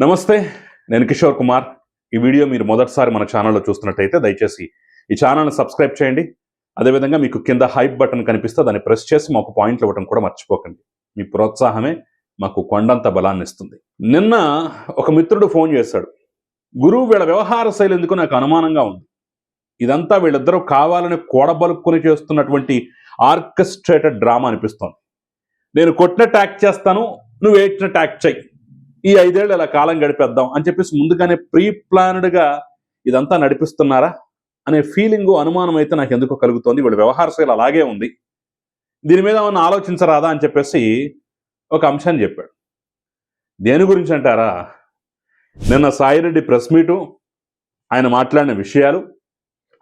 నమస్తే, నేను కిషోర్ కుమార్. ఈ వీడియో మీరు మొదటిసారి మన ఛానల్లో చూస్తున్నట్టయితే దయచేసి ఈ ఛానల్ని సబ్స్క్రైబ్ చేయండి. అదేవిధంగా మీకు కింద హైప్ బటన్ కనిపిస్తే దాన్ని ప్రెస్ చేసి మాకు పాయింట్లు ఇవ్వడం కూడా మర్చిపోకండి. మీ ప్రోత్సాహమే మాకు కొండంత బలాన్ని ఇస్తుంది. నిన్న ఒక మిత్రుడు ఫోన్ చేశాడు. గురువు, వీళ్ళ వ్యవహార శైలి ఎందుకు నాకు అనుమానంగా ఉంది. ఇదంతా వీళ్ళిద్దరూ కావాలని కూడబలుక్కుని చేస్తున్నటువంటి ఆర్కెస్ట్రేటెడ్ డ్రామా అనిపిస్తోంది. నేను కొట్టినట్టు యాక్ట్ చేస్తాను, నువ్వు ఏడ్చినట్టు యాక్ట్ చెయ్యి, ఈ 5 ఏళ్ళు ఇలా కాలం గడిపేద్దాం అని చెప్పేసి ముందుగానే ప్రీ ప్లాన్డ్గా ఇదంతా నడిపిస్తున్నారా అనే ఫీలింగు, అనుమానం అయితే నాకు ఎందుకో కలుగుతోంది. వీళ్ళ వ్యవహార శైలి అలాగే ఉంది. దీని మీద ఏమన్నా ఆలోచించరాదా అని చెప్పేసి ఒక అంశాన్ని చెప్పాడు. దేని గురించి అంటారా, నిన్న సాయిరెడ్డి ప్రెస్ మీటు, ఆయన మాట్లాడిన విషయాలు,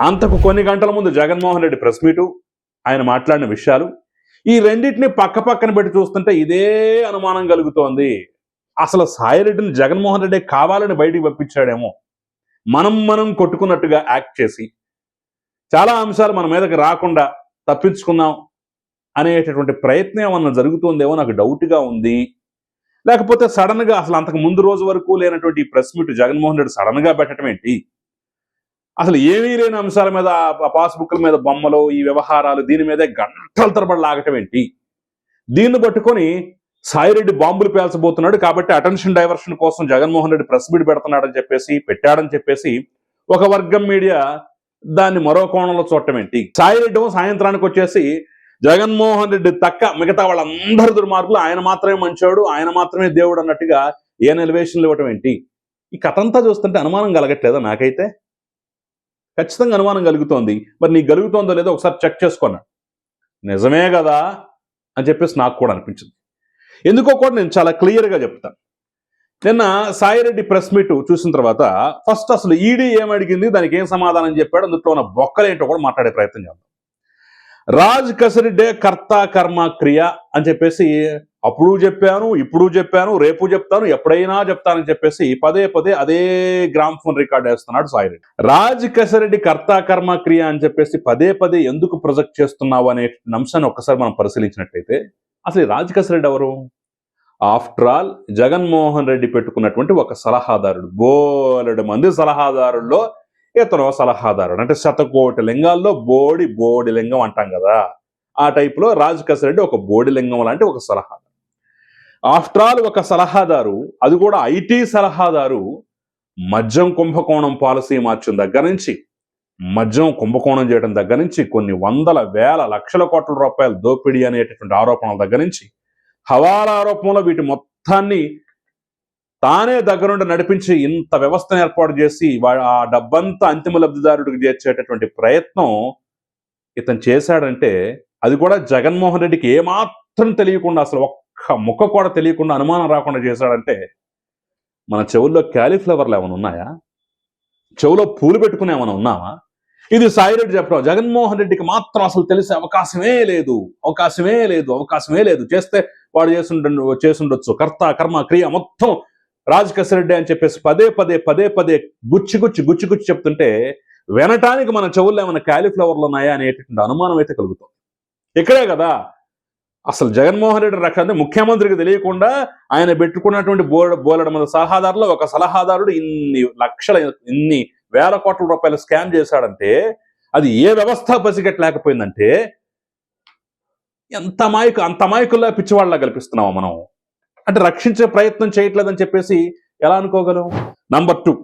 అంతకు కొన్ని గంటల ముందు జగన్మోహన్ రెడ్డి ప్రెస్ మీటు, ఆయన మాట్లాడిన విషయాలు, ఈ రెండింటిని పక్క పక్కన పెట్టి చూస్తుంటే ఇదే అనుమానం కలుగుతోంది. అసలు సాయిరెడ్డిని జగన్మోహన్ రెడ్డి కావాలని బయటికి పంపించాడేమో, మనం కొట్టుకున్నట్టుగా యాక్ట్ చేసి చాలా అంశాలు మన మీదకి రాకుండా తప్పించుకుందాం అనేటటువంటి ప్రయత్నం ఏమన్నా జరుగుతుందేమో నాకు డౌట్గా ఉంది. లేకపోతే సడన్గా అసలు అంతకు ముందు రోజు వరకు లేనటువంటి ప్రెస్ మీట్ జగన్మోహన్ రెడ్డి సడన్గా పెట్టడం ఏంటి, అసలు ఏమీ లేని అంశాల మీద పాస్బుక్ల మీద బొమ్మలు, ఈ వ్యవహారాలు, దీని మీదే గంటల తరబడి లాగటం ఏంటి, దీన్ని పట్టుకొని సాయిరెడ్డి బాంబులు పేల్చబోతున్నాడు కాబట్టి అటెన్షన్ డైవర్షన్ కోసం జగన్మోహన్ రెడ్డి ప్రెస్ మీట్ పెట్టాడని చెప్పేసి ఒక వర్గం మీడియా దాన్ని మరో కోణంలో చూడటం ఏంటి. సాయిరెడ్డి సాయంత్రానికి వచ్చేసి జగన్మోహన్ రెడ్డి తక్క మిగతా వాళ్ళందరూ దుర్మార్గులు, ఆయన మాత్రమే మంచోడు, ఆయన మాత్రమే దేవుడు అన్నట్టుగా ఎలివేషన్లు ఇవ్వటం ఏంటి. ఈ కథ అంతా చూస్తుంటే అనుమానం కలగట్లేదా? నాకైతే ఖచ్చితంగా అనుమానం కలుగుతోంది. మరి నీకు కలుగుతోందో లేదో ఒకసారి చెక్ చేసుకున్నాడు. నిజమే కదా అని చెప్పేసి నాకు కూడా అనిపించింది. ఎందుకో కూడా నేను చాలా క్లియర్గా చెప్తాను. నిన్న సాయిరెడ్డి ప్రెస్ మీట్ చూసిన తర్వాత ఫస్ట్ అసలు ఈడీ ఏమడిగింది, దానికి ఏం సమాధానం చెప్పాడు, అందులో ఉన్న బొక్కలేంటో కూడా మాట్లాడే ప్రయత్నం చేద్దాం. రాజ్ కసిరెడ్డే కర్త కర్మ క్రియ అని చెప్పేసి అప్పుడు చెప్పాను, ఇప్పుడు చెప్పాను, రేపు చెప్తాను, ఎప్పుడైనా చెప్తానని చెప్పేసి పదే పదే అదే గ్రామ్ ఫోన్ రికార్డ్ వేస్తున్నాడు సాయిరెడ్డి. రాజ్ కసిరెడ్డి కర్త కర్మ క్రియ అని చెప్పేసి పదే పదే ఎందుకు ప్రొజెక్ట్ చేస్తున్నావు అనే అంశాన్ని ఒక్కసారి మనం పరిశీలించినట్టయితే, అసలు రాజ్ కసిరెడ్డి ఎవరు? ఆఫ్టర్ ఆల్ జగన్మోహన్ రెడ్డి పెట్టుకున్నటువంటి ఒక సలహాదారుడు. బోలెడు మంది సలహాదారుల్లో ఇతను సలహాదారుడు. అంటే 100,00,00,000 లింగాల్లో బోడి లింగం అంటాం కదా, ఆ టైపులో రాజ్ కసిరెడ్డి ఒక బోడి లింగం లాంటి ఒక సలహాదారు. ఆఫ్టర్ ఆల్ ఒక సలహాదారు, అది కూడా ఐటీ సలహాదారు, మద్యం కుంభకోణం పాలసీ మార్చిన దగ్గర నుంచి, మద్యం కుంభకోణం చేయడం దగ్గర నుంచి, కొన్ని వందల వేల లక్షల కోట్ల రూపాయల దోపిడీ అనేటటువంటి ఆరోపణల దగ్గర నుంచి, హవాలా ఆరోపణలో వీటి మొత్తాన్ని తానే దగ్గరుండి నడిపించి ఇంత వ్యవస్థను ఏర్పాటు చేసి ఆ డబ్బంతా అంతిమ లబ్ధిదారుడికి చేర్చేటటువంటి ప్రయత్నం ఇతను చేశాడంటే, అది కూడా జగన్మోహన్ రెడ్డికి ఏమాత్రం తెలియకుండా, అసలు ఒక్క ముక్క కూడా తెలియకుండా, అనుమానం రాకుండా చేశాడంటే, మన చెవుల్లో క్యాలీఫ్లవర్లు ఏమైనా ఉన్నాయా? చెవులో పూలు పెట్టుకుని ఏమైనా ఉన్నావా? ఇది సాయిరెడ్డి చెప్పడం. జగన్మోహన్ రెడ్డికి మాత్రం అసలు తెలిసే అవకాశమే లేదు. చేస్తే వాడు చేసుండొచ్చు. కర్త కర్మ క్రియ మొత్తం రాజ్ కసిరెడ్డి అని చెప్పేసి పదే పదే గుచ్చి చెప్తుంటే వినటానికి మన చెవుల్లో ఏమైనా క్యాలీఫ్లవర్లు ఉన్నాయా అనేటటువంటి అనుమానం అయితే కలుగుతుంది. ఇక్కడే కదా అసలు జగన్మోహన్ రెడ్డి రకాన్ని ముఖ్యమంత్రికి తెలియకుండా ఆయన పెట్టుకున్నటువంటి బోలెడు మంది సలహాదారులు, ఒక సలహాదారుడు ఇన్ని వేల కోట్ల రూపాయలు స్కామ్ చేశాడంటే, అది ఏ వ్యవస్థ పసిగట్టలేకపోయిందంటే, అంత మాయకుల్లా పిచ్చివాళ్ళ కల్పిస్తున్నాము మనం. అంటే రక్షించే ప్రయత్నం చేయట్లేదని చెప్పేసి ఎలా అనుకోగలం? నంబర్ 2,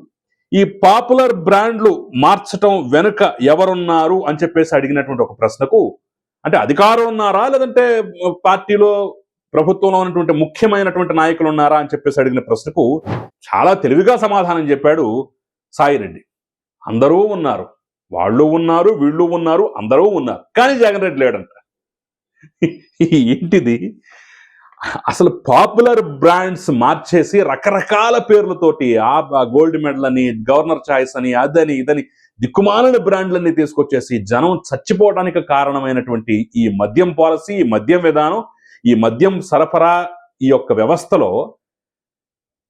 ఈ పాపులర్ బ్రాండ్లు మార్చటం వెనుక ఎవరున్నారు అని చెప్పేసి అడిగినటువంటి ఒక ప్రశ్నకు, అంటే అధికారం ఉన్నారా, లేదంటే పార్టీలో ప్రభుత్వంలో ఉన్నటువంటి ముఖ్యమైనటువంటి నాయకులు ఉన్నారా అని చెప్పేసి అడిగిన ప్రశ్నకు చాలా తెలివిగా సమాధానం చెప్పాడు సాయిరెడ్డి. అందరూ ఉన్నారు, వాళ్ళు ఉన్నారు, వీళ్ళు ఉన్నారు, అందరూ ఉన్నారు, కానీ జగన్ రెడ్డి లేడంట. ఏంటిది? అసలు పాపులర్ బ్రాండ్స్ మార్చేసి రకరకాల పేర్లతోటి ఆ గోల్డ్ మెడల్ అని, గవర్నర్ ఛాయిస్ అని, అదని ఇదని దిక్కుమాలిన బ్రాండ్లన్నీ తీసుకొచ్చేసి జనం చచ్చిపోవడానికి కారణమైనటువంటి ఈ మద్యం పాలసీ, ఈ మద్యం విధానం, ఈ మద్యం సరఫరా, ఈ యొక్క వ్యవస్థలో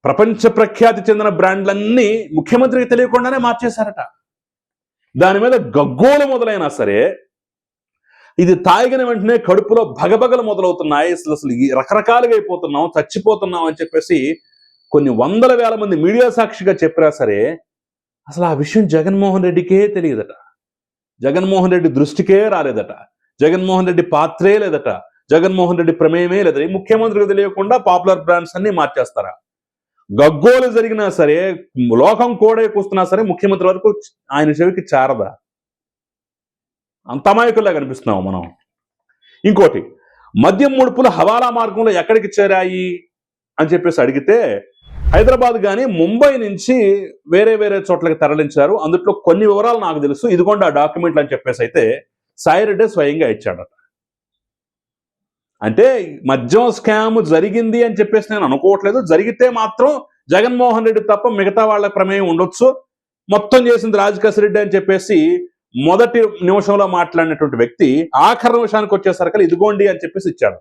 ప్రపంచ ప్రఖ్యాతి చెందిన బ్రాండ్లన్నీ ముఖ్యమంత్రికి తెలియకుండానే మార్చేశారట. దాని మీద గగ్గోలు మొదలైనా సరే, ఇది తాగిన వెంటనే కడుపులో భగభగలు మొదలవుతున్నాయి, అసలు రకరకాలుగా అయిపోతున్నాం, చచ్చిపోతున్నాం అని చెప్పేసి కొన్ని వందల వేల మంది మీడియా సాక్షిగా చెప్పినా సరే అసలు ఆ విషయం జగన్మోహన్ రెడ్డికే తెలియదట. జగన్మోహన్ రెడ్డి దృష్టికే రాలేదట. జగన్మోహన్ రెడ్డి పాత్రే లేదట. జగన్మోహన్ రెడ్డి ప్రమేయమే లేదట. ఈ ముఖ్యమంత్రికి తెలియకుండా పాపులర్ బ్రాండ్స్ అన్ని మార్చేస్తారా? గగ్గోలు జరిగినా సరే, లోకం కోడే కూస్తున్నా సరే ముఖ్యమంత్రి వరకు ఆయన చెవికి చేరదా? అంత అమాయకుల్లా కనిపిస్తున్నాము మనం. ఇంకోటి, మద్యం ముడుపులు హవాలా మార్గంలో ఎక్కడికి చేరాయి అని చెప్పేసి అడిగితే హైదరాబాద్ కానీ ముంబై నుంచి వేరే వేరే చోట్లకి తరలించారు. అందులో కొన్ని వివరాలు నాకు తెలుసు, ఇదిగోండి ఆ డాక్యుమెంట్లు అని చెప్పేసి అయితే సాయిరెడ్డి స్వయంగా ఇచ్చాడట. అంటే మద్యం స్కామ్ జరిగింది అని చెప్పేసి నేను అనుకోవట్లేదు. జరిగితే మాత్రం జగన్మోహన్ రెడ్డి తప్ప మిగతా వాళ్ళ ప్రమేయం ఉండొచ్చు, మొత్తం చేసింది రాజకేశ్ రెడ్డి అని చెప్పేసి మొదటి నిమిషంలో మాట్లాడినటువంటి వ్యక్తి ఆఖరి నిమిషానికి వచ్చేసరికి ఇదిగోండి అని చెప్పేసి ఇచ్చాడు.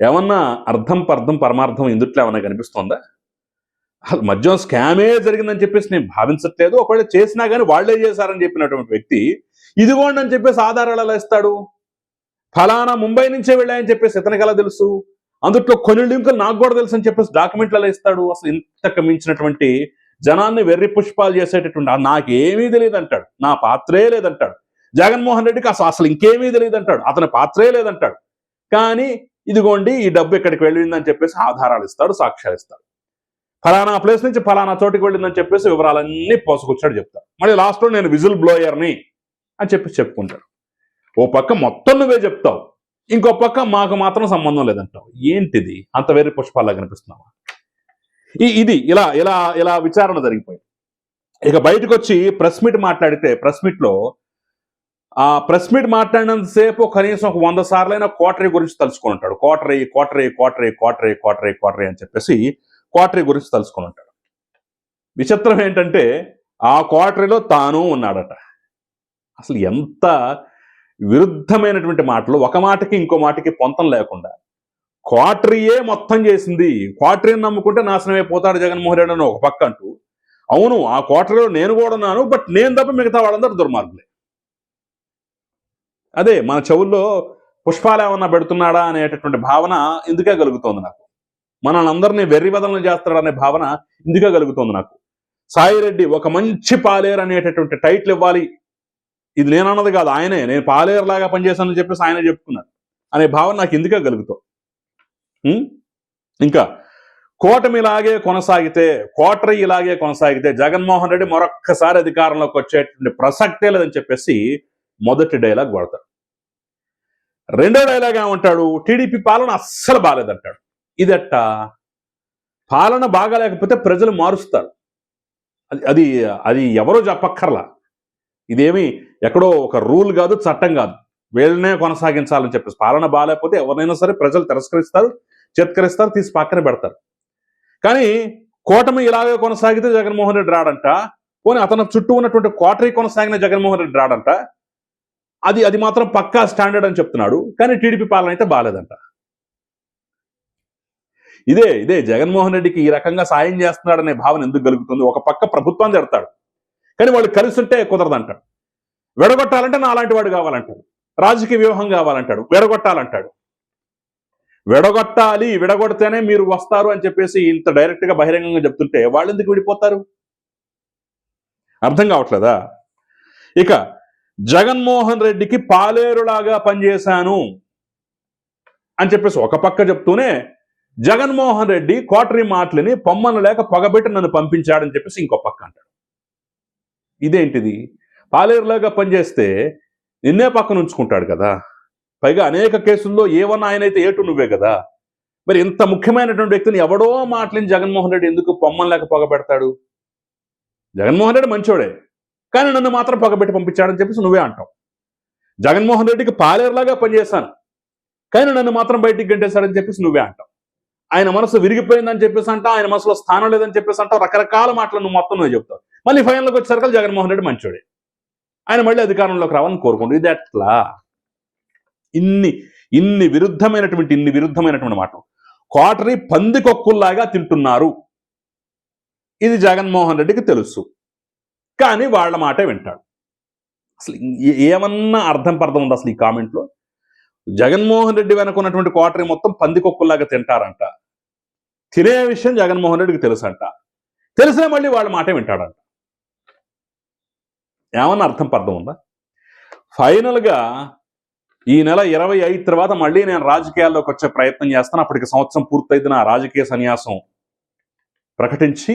ఏమన్నా అర్థం పర్థం పరమార్థం ఇందుట్లో ఏమన్నా కనిపిస్తుందా? అసలు మద్యం స్కామే జరిగిందని చెప్పేసి నేను భావించట్లేదు. ఒకవేళ చేసినా కానీ వాళ్లే చేశారని చెప్పినటువంటి వ్యక్తి ఇదిగోండి అని చెప్పేసి ఆధారాలు ఎలా ఇస్తాడు? ఫలానా ముంబై నుంచే వెళ్ళాయని చెప్పేసి ఇతనికి ఎలా తెలుసు? అందుట్లో కొన్ని లింకులు నాకు కూడా తెలుసు అని చెప్పేసి డాక్యుమెంట్లు ఎలా ఇస్తాడు? అసలు ఇంతకు మించినటువంటి జనాన్ని వెర్రి పుష్పాలు చేసేటటువంటి నాకేమీ తెలియదు అంటాడు, నా పాత్రే లేదంటాడు. జగన్మోహన్ రెడ్డికి అసలు ఇంకేమీ తెలియదు అంటాడు, అతని పాత్రే లేదంటాడు. కానీ ఇదిగోండి ఈ డబ్బు ఎక్కడికి వెళ్ళిందని చెప్పేసి ఆధారాలు ఇస్తాడు, సాక్ష్యాలు ఇస్తాడు. ఫలానా ప్లేస్ నుంచి ఫలానా చోటికి వెళ్ళిందని చెప్పేసి వివరాలన్నీ పోసుకొచ్చాడు చెప్తాడు. మళ్ళీ లాస్ట్లో నేను విజిల్ బ్లోయర్ని అని చెప్పేసి చెప్పుకుంటాడు. ఓ పక్క మొత్తం నువ్వే చెప్తావు, ఇంకో పక్క మాకు మాత్రం సంబంధం లేదంటావు. ఏంటిది? అంత వేరే పుష్పాల్లా కనిపిస్తున్నావా? ఇది ఇలా ఇలా ఇలా విచారణ జరిగిపోయింది. ఇక బయటకు వచ్చి ప్రెస్ మీట్ మాట్లాడితే ప్రెస్ మీట్లో ఆ ప్రెస్ మీట్ మాట్లాడినంతసేపు కనీసం ఒక 100 సార్లైనా కోటరీ గురించి తలుచుకొని ఉంటాడు. Coterie coterie coterie coterie coterie coterie అని చెప్పేసి కోటరీ గురించి తలుచుకొని ఉంటాడు. విచిత్రం ఏంటంటే ఆ కోటరీలో తాను ఉన్నాడట. అసలు ఎంత విరుద్ధమైనటువంటి మాటలు, ఒక మాటకి ఇంకో మాటకి పొంతం లేకుండా క్వార్టరీయే మొత్తం చేసింది, క్వార్టరీని నమ్ముకుంటే నాశనం అయిపోతాడు జగన్మోహన్ రెడ్డి అని ఒక పక్క అంటూ, అవును ఆ క్వార్టరీలో నేను కూడా ఉన్నాను, బట్ నేను తప్ప మిగతా వాళ్ళందరూ దుర్మార్గులే. అదే మన చెవుల్లో పుష్పాలు ఏమన్నా పెడుతున్నాడా అనేటటువంటి భావన ఇందుకే కలుగుతోంది నాకు. మనల్ని అందరినీ వెర్రి బదలను చేస్తాడనే భావన ఇందుకే కలుగుతోంది నాకు. సాయిరెడ్డి ఒక మంచి పాలేరు అనేటటువంటి టైటిల్ ఇవ్వాలి, ఇది నేను అన్నది కాదు, ఆయనే, నేను పాలేరులాగా పనిచేశానని చెప్పేసి ఆయనే చెప్పుకున్నాడు అనే భావన నాకు ఇందుకే కలుగుతాం. ఇంకా కూటమి ఇలాగే కొనసాగితే, కోటరీ ఇలాగే కొనసాగితే జగన్మోహన్ రెడ్డి మరొక్కసారి అధికారంలోకి వచ్చేటువంటి ప్రసక్తే లేదని చెప్పేసి మొదటి డైలాగ్ వాడతాడు. రెండో డైలాగ్ ఏమంటాడు? టీడీపీ పాలన అస్సలు బాగాలేదంటాడు. ఇదట్ట పాలన బాగాలేకపోతే ప్రజలు మారుస్తారు, అది అది ఎవరో చెప్పక్కర్లా. ఇదేమి ఎక్కడో ఒక రూల్ కాదు, చట్టం కాదు, వీళ్ళనే కొనసాగించాలని చెప్పేసి. పాలన బాగాలేకపోతే ఎవరినైనా సరే ప్రజలు తిరస్కరిస్తారు, చిత్కరిస్తారు, తీసి పక్కన పెడతారు. కానీ కూటమి ఇలాగే కొనసాగితే జగన్మోహన్ రెడ్డి రాడంట, పోనీ అతను చుట్టూ ఉన్నటువంటి కోటరీ కొనసాగిన జగన్మోహన్ రెడ్డి రాడంట, అది మాత్రం పక్కా స్టాండర్డ్ అని చెప్తున్నాడు. కానీ టీడీపీ పాలన అయితే బాగాలేదంట. ఇదే జగన్మోహన్ రెడ్డికి ఈ రకంగా సాయం చేస్తున్నాడనే భావన ఎందుకు కలుగుతుంది? ఒక పక్క ప్రభుత్వాన్ని తిడతాడు, కానీ వాళ్ళు కలిసి ఉంటే కుదరదంటాడు. విడగొట్టాలంటే నా అలాంటి వాడు కావాలంటాడు, రాజకీయ వ్యూహం కావాలంటాడు, విడగొట్టాలంటాడు. విడగొడితేనే మీరు వస్తారు అని చెప్పేసి ఇంత డైరెక్ట్ గా బహిరంగంగా చెప్తుంటే వాళ్ళు ఎందుకు విడిపోతారు? అర్థం కావట్లేదా? ఇక జగన్మోహన్ రెడ్డికి పాలేరులాగా పనిచేశాను అని చెప్పేసి ఒక పక్క చెప్తూనే జగన్మోహన్ రెడ్డి కోటరీ మాటలని పొమ్మను లేక పొగబెట్టి నన్ను పంపించాడని చెప్పేసి ఇంకో పక్క అంటాడు. ఇదేంటిది? పాలేరులాగా పనిచేస్తే నిన్నే పక్కన ఉంచుకుంటాడు కదా, పైగా అనేక కేసుల్లో ఏవన్నా ఆయన అయితే ఏటు నువ్వే కదా. మరి ఇంత ముఖ్యమైనటువంటి వ్యక్తిని ఎవడో మాటలని జగన్మోహన్ రెడ్డి ఎందుకు పొమ్మను లేక పొగబెడతాడు? జగన్మోహన్ రెడ్డి మంచోడే, కానీ నన్ను మాత్రం పొగబెట్టి పంపించాడని చెప్పేసి నువ్వే అంటావు. జగన్మోహన్ రెడ్డికి పాలేరులాగా పనిచేశాను, కానీ నన్ను మాత్రం బయటికి గంటేశాడని చెప్పేసి నువ్వే అంటావు. ఆయన మనసు విరిగిపోయిందని చెప్పేసి అంటావు, ఆయన మనసులో స్థానం లేదని చెప్పేసి అంటావు, రకరకాల మాటలు నువ్వు మొత్తం నువ్వు చెప్తావు. మళ్ళీ ఫైనల్కి వచ్చేసరికి జగన్మోహన్ రెడ్డి మంచోడే, ఆయన మళ్ళీ అధికారంలోకి రావాలని కోరుకుంటు. ఇది ఎట్లా? ఇన్ని విరుద్ధమైనటువంటి మాటలు. కోటరీ పందికొక్కుల్లాగా తింటున్నారు, ఇది జగన్మోహన్ రెడ్డికి తెలుసు, కానీ వాళ్ళ మాటే వింటాడు. అసలు ఏమన్నా అర్థం పర్థం ఉంది అసలు ఈ కామెంట్లో? జగన్మోహన్ రెడ్డి వెనక ఉన్నటువంటి కోటరీ మొత్తం పందికొక్కుల్లాగా తింటారంట. తినే విషయం జగన్మోహన్ రెడ్డికి తెలుసంట. తెలిసే మళ్ళీ వాళ్ళ మాట వింటాడంట. ఏమన్నా అర్థం పర్థం ఉందా? ఫైనల్గా ఈ నెల 25 తర్వాత మళ్ళీ నేను రాజకీయాల్లోకి వచ్చే ప్రయత్నం చేస్తాను. అప్పటికి సంవత్సరం పూర్తయితే నా రాజకీయ సన్యాసం ప్రకటించి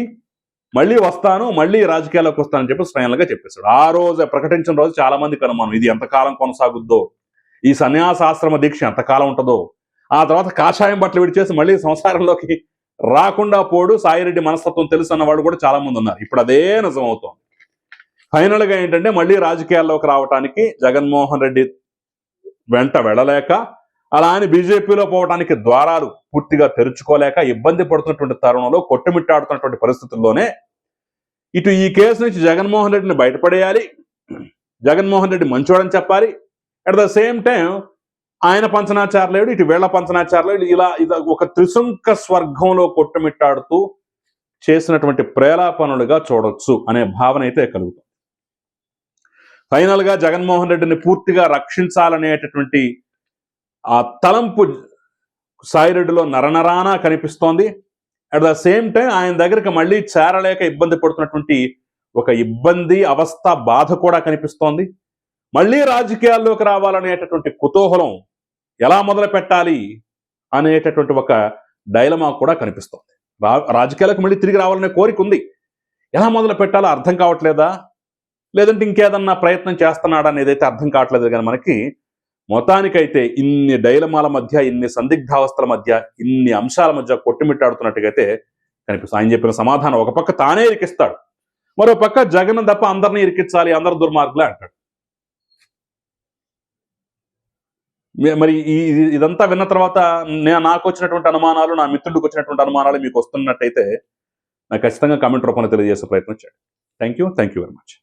మళ్ళీ వస్తాను, మళ్ళీ రాజకీయాల్లోకి వస్తానని చెప్పి ఫైనల్గా చెప్పేశాడు. ఆ రోజు ప్రకటించిన రోజు చాలా మందికి అనుమానం, ఇది ఎంతకాలం కొనసాగుద్దో, ఈ సన్యాసాశ్రమ దీక్ష ఎంతకాలం ఉంటుందో, ఆ తర్వాత కాషాయం బట్టలు విడిచేసి మళ్ళీ సంసారంలోకి రాకుండా పోడు సాయిరెడ్డి మనస్తత్వం తెలుసు అన్నవాడు కూడా చాలా మంది ఉన్నారు. ఇప్పుడు అదే నిజం అవుతోంది. ఫైనల్గా ఏంటంటే మళ్ళీ రాజకీయాల్లోకి రావడానికి జగన్మోహన్ రెడ్డి వెంట వెళ్ళలేక, అలా అని బీజేపీలో పోవడానికి ద్వారాలు పూర్తిగా తెరుచుకోలేక ఇబ్బంది పడుతున్నటువంటి తరుణంలో, కొట్టుమిట్టాడుతున్నటువంటి పరిస్థితుల్లోనే ఇటు ఈ కేసు నుంచి జగన్మోహన్ రెడ్డిని బయటపడేయాలి, జగన్మోహన్ రెడ్డి మంచోడని చెప్పాలి, అట్ ద సేమ్ టైం ఆయన పంచనాచారులేడు, ఇటు వీళ్ళ పంచనాచారులేడు, ఇలా ఒక త్రిశంక స్వర్గంలో కొట్టుమిట్టాడుతూ చేసినటువంటి ప్రేలాపనులుగా చూడొచ్చు అనే భావన అయితే కలుగుతుంది. ఫైనల్గా జగన్మోహన్ రెడ్డిని పూర్తిగా రక్షించాలనేటటువంటి ఆ తలంపు సాయిరెడ్డిలో నరనరానా కనిపిస్తోంది. అట్ ద సేమ్ టైం ఆయన దగ్గరికి మళ్ళీ చేరలేక ఇబ్బంది పడుతున్నటువంటి ఒక ఇబ్బంది, అవస్థ, బాధ కూడా కనిపిస్తోంది. మళ్ళీ రాజకీయాల్లోకి రావాలనేటటువంటి కుతూహలం, ఎలా మొదలు పెట్టాలి అనేటటువంటి ఒక డైలమా కూడా కనిపిస్తోంది. రాజకీయాలకు మళ్ళీ తిరిగి రావాలనే కోరిక ఉంది. ఎలా మొదలు పెట్టాలో అర్థం కావట్లేదా, లేదంటే ఇంకేదన్నా ప్రయత్నం చేస్తున్నాడా అనేదైతే అర్థం కావట్లేదు. కానీ మనకి మొత్తానికైతే ఇన్ని డైలమాల మధ్య, ఇన్ని సందిగ్ధావస్థల మధ్య, ఇన్ని అంశాల మధ్య కొట్టుమిట్టాడుతున్నట్టుగా అయితే కనిపిస్తుంది. ఆయన చెప్పిన సమాధానం ఒక పక్క తానే ఇరికిస్తాడు, మరో పక్క జగన్ తప్ప అందరినీ ఇరికించాలి, అందరు దుర్మార్గులే అంటాడు. మరి ఇదంతా విన్న తర్వాత నాకు వచ్చినటువంటి అనుమానాలు, నా మిత్రుడికి వచ్చినటువంటి అనుమానాలు మీకు వస్తున్నట్టయితే నాకు ఖచ్చితంగా కామెంట్ రూపంలో తెలియజేసే ప్రయత్నం చేయండి. Thank you very much.